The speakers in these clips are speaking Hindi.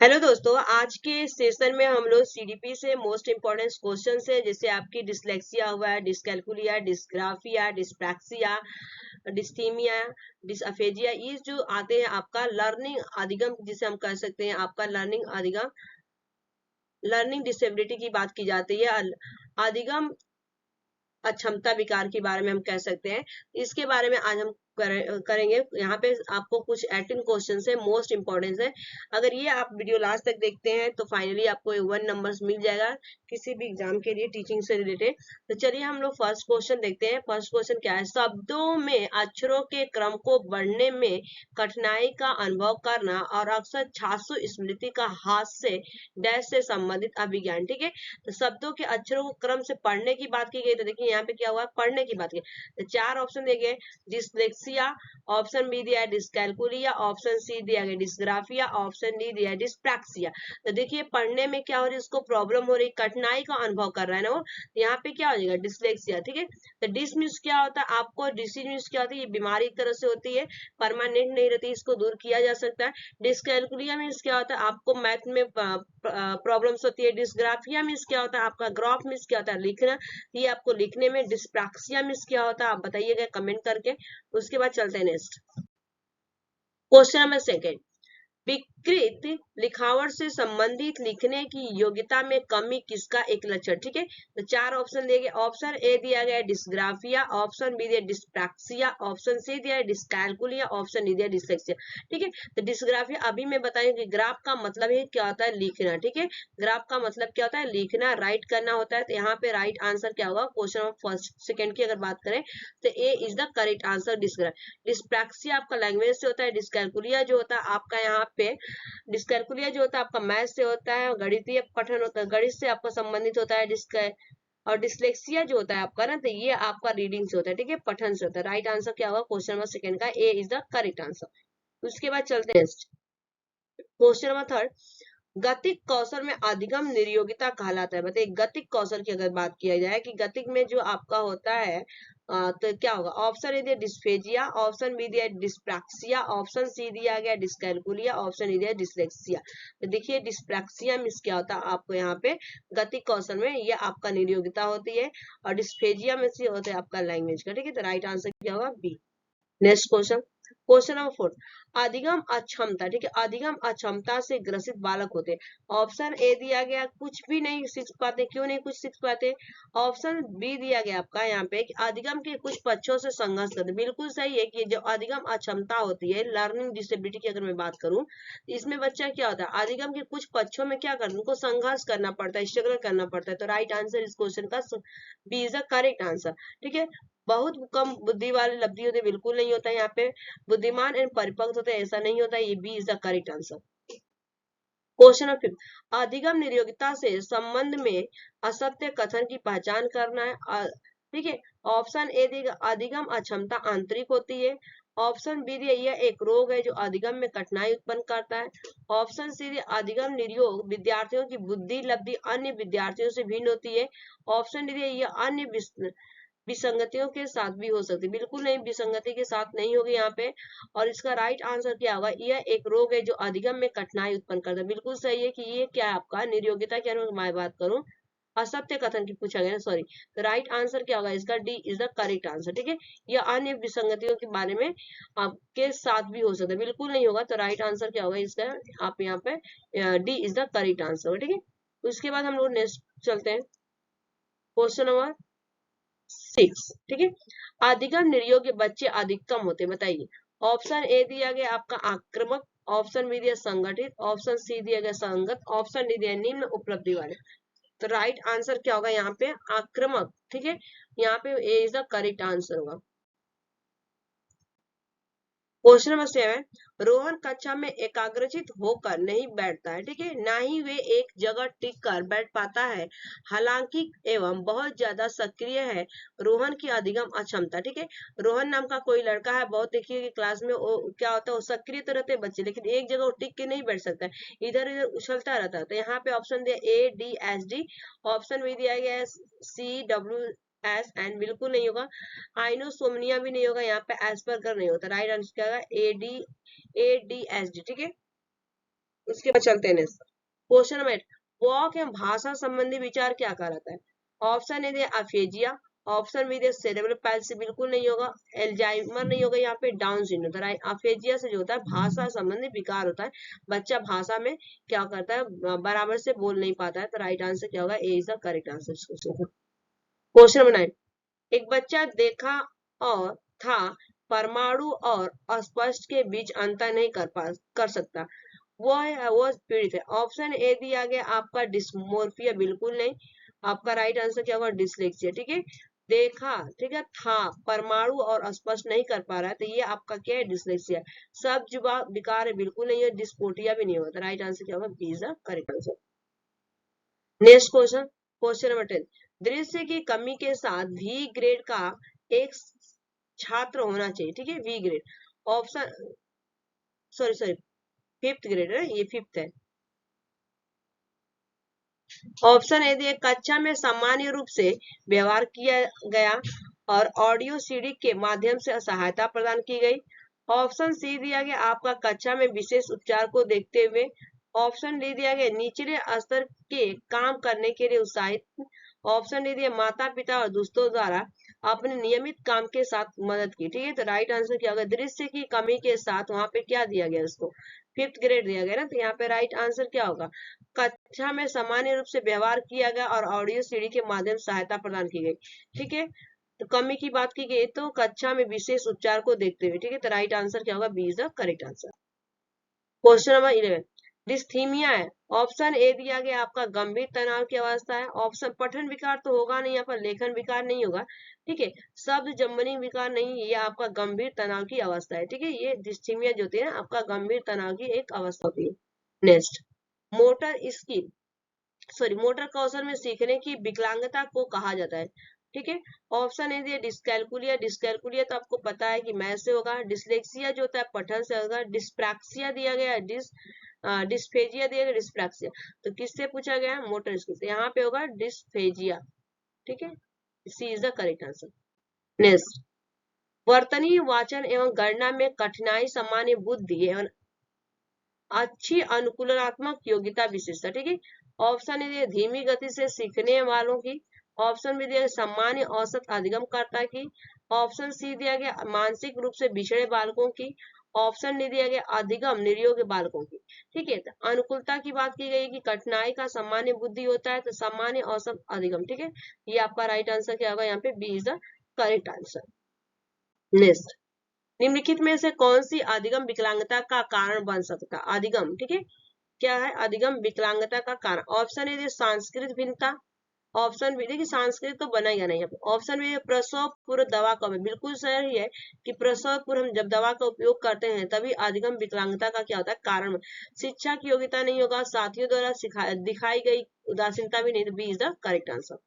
हेलो दोस्तों, आज के सेशन में हम लोग सीडीपी से मोस्ट इम्पोर्टेंट क्वेश्चन है, जैसे आपकी डिसलेक्सिया हुआ है, डिसकैलकुलिया, डिसग्राफिया, डिस्प्रैक्सिया, डिस्थीमिया, डिसअफेजिया, ये जो आते हैं आपका लर्निंग अधिगम, जिसे हम कह सकते हैं आपका लर्निंग अधिगम, लर्निंग डिसेबिलिटी की बात की जाती है। अधिगम अक्षमता विकार के बारे में हम कह सकते हैं। इसके बारे में आज हम करेंगे। यहाँ पे आपको कुछ 18 क्वेश्चन है, मोस्ट इंपॉर्टेंट है। अगर ये आप वीडियो लास्ट तक देखते हैं तो फाइनली आपको 1 नंबर मिल जाएगा किसी भी एग्जाम के लिए टीचिंग से रिलेटेड। तो चलिए हम लोग फर्स्ट क्वेश्चन देखते हैं। फर्स्ट क्वेश्चन क्या है? शब्दों में अक्षरों के क्रम को बढ़ने में कठिनाई का अनुभव करना और अक्सर छात्र स्मृति का हाथ से डैश से संबंधित अभिज्ञान। ठीक है, तो शब्दों के अक्षरों को क्रम से पढ़ने की बात की गई। तो देखिए यहाँ पे क्या हुआ, पढ़ने की बात की। तो 4 ऑप्शन दिए गए, डिसलेक्सिया, ऑप्शन बी दिया है डिसकैलकुलिया, ऑप्शन सी दिया गया डिसग्राफिया, ऑप्शन डी दिया है डिस्प्रैक्सिया। तो देखिए पढ़ने में क्या हो रही है, इसको प्रॉब्लम हो रही, कठिनाई का अनुभव कर रहा है ना वो, तो यहाँ पे क्या हो जाएगा डिसलेक्सिया। ठीक है, तो डिस मीन्स क्या होता है आपको, डिसीज मीन्स क्या होती है, ये बीमारी एक तरह से होती है, परमानेंट नहीं रहती, इसको दूर किया जा सकता है। डिसकैलकुलिया मीन्स क्या होता है, आपको मैथ में प्रॉब्लम्स होती है। डिसग्राफिया मीन्स क्या होता है आपका, ग्राफ मीन्स क्या होता है लिखना, ये आपको लिखने में। डिस्प्रैक्सिया मीन्स क्या होता है आप बताइएगा कमेंट करके। उसके बाद चलते हैं नेक्स्ट क्वेश्चन नंबर सेकेंड। विकृत लिखावट से संबंधित लिखने की योग्यता में कमी किसका एक लक्षण? ठीक है, तो 4 ऑप्शन दिए गए। ऑप्शन ए दिया गया डिसग्राफिया, ऑप्शन बी दिया डिस्प्रैक्सिया, ऑप्शन सी दिया डिसकैलकुलिया, ऑप्शन डी दिया डिसलेक्सिया। ठीक है, तो डिसग्राफिया अभी मैं बताऊं कि ग्राफ का मतलब है क्या होता है, लिखना। ठीक है, ग्राफ का मतलब क्या होता है, लिखना, राइट करना होता है। तो यहाँ पे राइट आंसर क्या होगा, क्वेश्चन नंबर फर्स्ट सेकंड की अगर बात करें तो A is the correct answer dysgraphia. Dyspraxia आपका लैंग्वेज से होता है। डिसकैलकुलिया जो होता है आपका यहाँ पे, डिस्कैलकुलिया जो होता है आपका मैथ से होता है, गणितीय पठन होता है, गणित से आपका संबंधित होता है। और डिसलेक्सिया जो होता है आपका ना, तो ये आपका रीडिंग से होता है। ठीक है, पठन से होता है। राइट आंसर क्या होगा क्वेश्चन नंबर सेकंड का, ए इज द करेक्ट आंसर। उसके बाद चलते हैं नेक्स्ट क्वेश्चन नंबर थर्ड। गतिक कौशल में अधिगम निर्योगिता कहलाता है। बताइए गतिक कौशल की अगर बात किया जाए कि गतिक में जो आपका होता है तो क्या होगा। ऑप्शन ए दिया डिस्फेजिया, ऑप्शन बी दिया डिस्प्रैक्सिया, ऑप्शन सी दिया गया डिसकैलकुलिया, ऑप्शन ई दिया डिसलेक्सिया। तो देखिए डिस्प्रैक्सिया मीन्स क्या होता है आपको यहाँ पे, गतिक कौशल में ये आपका निर्योगिता होती है, और डिस्फेजिया में से होता है आपका लैंग्वेज का। ठीक है, तो राइट आंसर क्या होगा, B. Next question, question number 4। अधिगम अक्षमता। ठीक है, अधिगम अक्षमता से ग्रसित बालक होते हैं। ऑप्शन ए दिया गया कुछ भी नहीं सीख पाते। क्यों नहीं कुछ सीख पाते? ऑप्शन बी दिया गया आपका यहाँ पे कि अधिगम के कुछ पक्षों से संघर्ष करते। बिल्कुल सही है कि जो अधिगम अक्षमता होती है, लर्निंग डिसेबिलिटी की अगर मैं बात करूं, इसमें बच्चा क्या होता है, अधिगम के कुछ पक्षों में क्या करना, उनको संघर्ष करना पड़ता है, स्ट्रगल करना पड़ता है। तो राइट आंसर इस क्वेश्चन का B is the correct answer. ठीक है, बहुत कम बुद्धि वाले लब्धि होते, बिल्कुल नहीं होता यहाँ पे। बुद्धिमान एंड परिपक्व होते, ऐसा नहीं होता। ये B is the correct answer. Question number 5। अधिगम निर्योगिता से संबंध में असत्य कथन की पहचान करना है। ठीक है, ऑप्शन ए दिया अधिगम अक्षमता आंतरिक होती है, ऑप्शन बी दिया यह एक रोग है जो अधिगम में कठिनाई उत्पन्न करता है, ऑप्शन सी दिया अधिगम निर्योग विद्यार्थियों की बुद्धि लब्धि अन्य विद्यार्थियों से भिन्न होती है, ऑप्शन डी दिया यह अन्य विसंगतियों के साथ भी हो सकती है। बिल्कुल नहीं, विसंगति के साथ नहीं होगी यहाँ पे। और इसका राइट आंसर क्या होगा, यह एक रोग है जो अधिगम में कठिनाई उत्पन्न करता है। बिल्कुल सही है कि ये क्या है आपका निर्योग्यता के अनुसार मैं बात करूं, असत्य कथन की पूछा गया, सॉरी। तो राइट आंसर क्या होगा इसका, D is the correct answer. ठीक है, यह अन्य विसंगतियों के बारे में आपके साथ भी हो सकता है, बिल्कुल नहीं होगा। तो राइट आंसर क्या होगा इसका, आप यहाँ पे D is the correct answer. ठीक है, उसके बाद हम लोग नेक्स्ट चलते हैं क्वेश्चन नंबर 6। ठीक है, अधिगम निर्योग्य बच्चे अधिकतम होते, बताइए। ऑप्शन ए दिया गया आपका आक्रामक, ऑप्शन बी दिया संगठित, ऑप्शन सी दिया गया संगत, ऑप्शन डी दिया निम्न उपलब्धि वाले। तो राइट आंसर क्या होगा यहाँ पे, आक्रामक। ठीक है, यहाँ पे ए इज द करेक्ट आंसर होगा। Question number 7। रोहन कक्षा में एकाग्रचित होकर नहीं बैठता है। ठीक है, ना ही वे एक जगह टिक कर बैठ पाता है, हालांकि एवं बहुत ज्यादा सक्रिय है। रोहन की अधिगम अक्षमता। ठीक है, रोहन नाम का कोई लड़का है, बहुत देखिए कि क्लास में वो क्या होता है, वो सक्रिय तो रहते हैं बच्चे, लेकिन एक जगह वो टिक के नहीं बैठ सकता है, इधर उधर उछलता रहता है। तो यहाँ पे ऑप्शन दिया A D S D, option भी दिया गया है सी डब्ल्यू एस एंड, बिल्कुल नहीं होगा। आइनोसोमनिया भी नहीं होगा, यहाँ पे एस्पर्गर नहीं होता। राइट आंसर क्या होगा, ए डी एस डी। ठीक है, उसके बाद चलते हैं नेक्स्ट क्वेश्चन नंबर 8, वॉक एवं भाषा संबंधी विचार क्या कहलाता है? ऑप्शन ए दिया अफेजिया, ऑप्शन बी दिया सेरेब्रल पैल्सी, बिल्कुल नहीं होगा, एल्जाइमर नहीं होगा, यहाँ पे डाउन सिंड्रोम। राइट, अफेजिया से जो होता है भाषा संबंधी विकार होता है, बच्चा भाषा में क्या करता है, बराबर से बोल नहीं पाता है। तो राइट आंसर क्या होगा, A is the correct answer. Question number 9, एक बच्चा देखा और था परमाणु और अस्पष्ट के बीच अंतर नहीं कर सकता, वो पीड़ित है। ऑप्शन ए दिया गया आपका डिस्मोर्फिया, बिल्कुल नहीं, आपका राइट आंसर क्या होगा, डिसलेक्सिया। ठीक है, देखा, ठीक है, था परमाणु और स्पष्ट नहीं कर पा रहा है, तो ये आपका क्या है, डिसलेक्सिया। सब जुबा विकार है, बिल्कुल नहीं है, डिस्पोटिया भी नहीं होगा। राइट आंसर क्या होगा, B is the correct answer. Next question, question number 10, दृश्य की कमी के साथ वी ग्रेड का एक छात्र होना चाहिए। ठीक है, V grade, option sorry sorry fifth grade है, ये फिफ्थ है। ऑप्शन ए दिए, कक्षा में सामान्य रूप से व्यवहार किया गया और ऑडियो सीडी के माध्यम से सहायता प्रदान की गई। ऑप्शन सी दिया गया आपका कक्षा में विशेष उपचार को देखते हुए। ऑप्शन डी दिया गया निचले स्तर के काम करने के लिए उत्साहित। ऑप्शन डी दिया माता पिता और दोस्तों द्वारा अपने नियमित काम के साथ मदद की। ठीक है, तो राइट आंसर क्या होगा, दृश्य की कमी के साथ वहां पे क्या दिया गया, उसको फिफ्थ ग्रेड दिया गया ना, तो यहाँ पे राइट आंसर क्या होगा, कक्षा में सामान्य रूप से व्यवहार किया गया और ऑडियो सीडी के माध्यम से सहायता प्रदान की गई। ठीक है, तो कमी की बात की गई तो कक्षा में विशेष उपचार को देखते हुए। ठीक है, तो राइट आंसर क्या होगा, B is the correct answer. Question number 11, dysthymia है। ऑप्शन ए दिया गया आपका गंभीर तनाव की अवस्था है। ऑप्शन पठन विकार तो होगा नहीं, यहाँ पर लेखन विकार नहीं होगा। ठीक है, शब्द जंबनी विकार नहीं, ये आपका गंभीर तनाव की अवस्था है। ठीक है, ये डिस्थीमिया जो होती है ना, आपका गंभीर तनाव की एक अवस्था होती है। नेक्स्ट, मोटर स्किल मोटर कौशल में सीखने की विकलांगता को कहा जाता है। ठीक है, ऑप्शन ए दिया डिस्कैलकुलिया, डिस्कैलकुलिया तो आपको पता है कि मैथ से होगा। डिसलेक्सिया जो होता है पठन से होगा। डिस्प्रैक्सिया दिया गया, डिस्फेजिया दिया गया, डिस्प्रैक्सिया तो किससे पूछा गया, मोटर स्किल से, यहाँ पे होगा डिस्फेजिया। ठीक है, C is the correct answer. Next, वर्तनी वाचन एवं गणना में कठिनाई सामान्य बुद्धि एवं अच्छी अनुकूलनात्मक योग्यता विशेषता। ठीक है, ऑप्शन ए धीमी गति से सीखने वालों की। ऑप्शन बी दिया सामान्य औसत अधिगमकर्ता की। ऑप्शन सी दिया गया मानसिक रूप से बिछड़े बालकों की। ऑप्शन डी दिया गया अधिगम निर्योग्य बालकों की। ठीक है, तो अनुकूलता की बात की गई कि कठिनाई का सामान्य बुद्धि होता है, तो सामान्य औसत अधिगम। ठीक है, ये आपका राइट आंसर क्या होगा, यहाँ पे B is the correct answer. Next, निम्नलिखित में से कौन सी अधिगम विकलांगता का कारण बन सकता है, अधिगम। ठीक है, क्या है अधिगम विकलांगता का कारण। ऑप्शन ए सांस्कृतिक भिन्नता। ऑप्शन बी, देखिए सांस्कृतिक तो बना ही नहीं है। ऑप्शन बी प्रसव पूर्व दवा का, बिल्कुल सही है कि प्रसव पूर्व हम जब दवा का उपयोग करते हैं तभी अधिगम विकलांगता का क्या होता है, कारण। शिक्षा की योग्यता नहीं होगा, साथियों द्वारा दिखाई गई उदासीनता भी नहीं, तो B is the correct answer.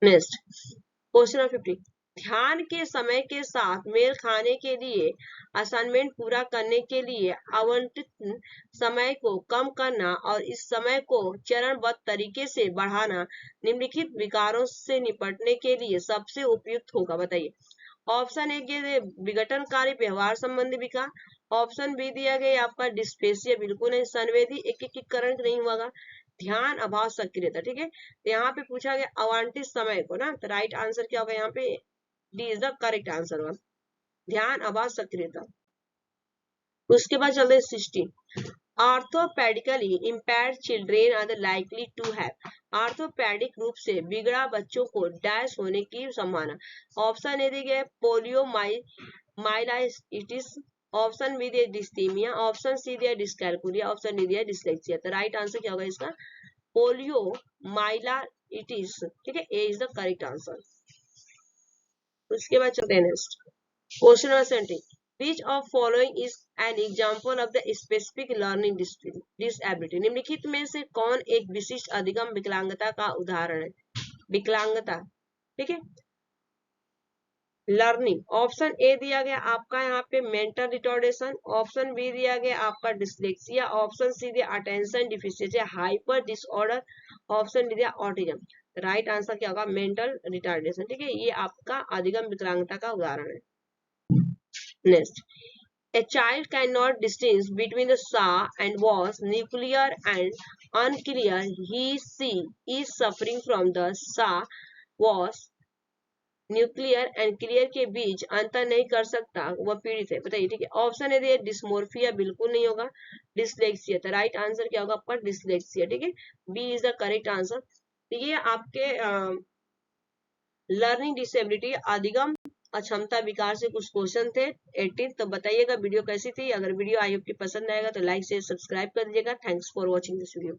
Next, question number 50, ध्यान के समय के साथ मेल खाने के लिए असाइनमेंट पूरा करने के लिए आवंटित समय को कम करना और इस समय को चरणबद्ध तरीके से बढ़ाना निम्नलिखित विकारों से निपटने के लिए सबसे उपयुक्त होगा, बताइए। ऑप्शन ए विघटनकारी व्यवहार संबंधी विकार। ऑप्शन बी दिया गया आपका डिस्पेसिया, बिल्कुल नहीं, संवेदी एकीकरण नहीं होगा। ध्यान अभाव सक्रियता। ठीक है, तो यहाँ पे पूछा गया अवांटित समय को ना, तो राइट आंसर क्या होगा, यहाँ पे D is the correct answer होगा, ध्यान अभाव सक्रियता। उसके बाद चलते हैं 16, orthopaedically impaired children are likely to have. Orthopaedic रूप से बिगड़ा बच्चों को डैश होने की संभावना। ऑप्शन ए दिए पोलियो माइलाइटिस। ऑप्शन बी दिया डिस्थीमिया। ऑप्शन सी दिया डिस्कैलकुलिया। ऑप्शन डी दिया डिसलेक्सिया। तो राइट आंसर क्या होगा इसका, पोलियो माइलाइटिस। ठीक है, ए इज द करेक्ट आंसर। उसके बाद चलते हैं next, question number 17, which of following is an example of the specific learning disability। निम्नलिखित में से कौन एक विशिष्ट अधिगम विकलांगता का उदाहरण है, विकलांगता। ठीक है, लर्निंग। ऑप्शन ए दिया गया आपका यहाँ पे मेंटल रिटार्डेशन। ऑप्शन बी दिया गया आपका डिसलेक्सिया। ऑप्शन सी दिया attention deficiency hyper disorder. Option D दिया ऑटिज्म। राइट आंसर क्या होगा, मेंटल रिटार्डेशन। ठीक है, ये आपका अधिगम विकलांगता का उदाहरण है। Next, A child cannot distinguish between the sa and was, nuclear and unclear. She is suffering from the sa, was, nuclear and clear के बीच अंतर नहीं कर सकता, वह पीड़ित है। बताइए, ठीक है। ऑप्शन है डिस्मोर्फिया, बिल्कुल नहीं होगा। डिसलेक्सिया, तो राइट आंसर क्या होगा आपका? डिसलेक्सिया, ठीक है। B is the correct answer. तो ये आपके लर्निंग डिसेबिलिटी अधिगम अक्षमता विकार से कुछ क्वेश्चन थे 18। तो बताइएगा वीडियो कैसी थी। अगर वीडियो आई आपकी पसंद आएगा तो लाइक से सब्सक्राइब कर दीजिएगा। Thanks for watching this video.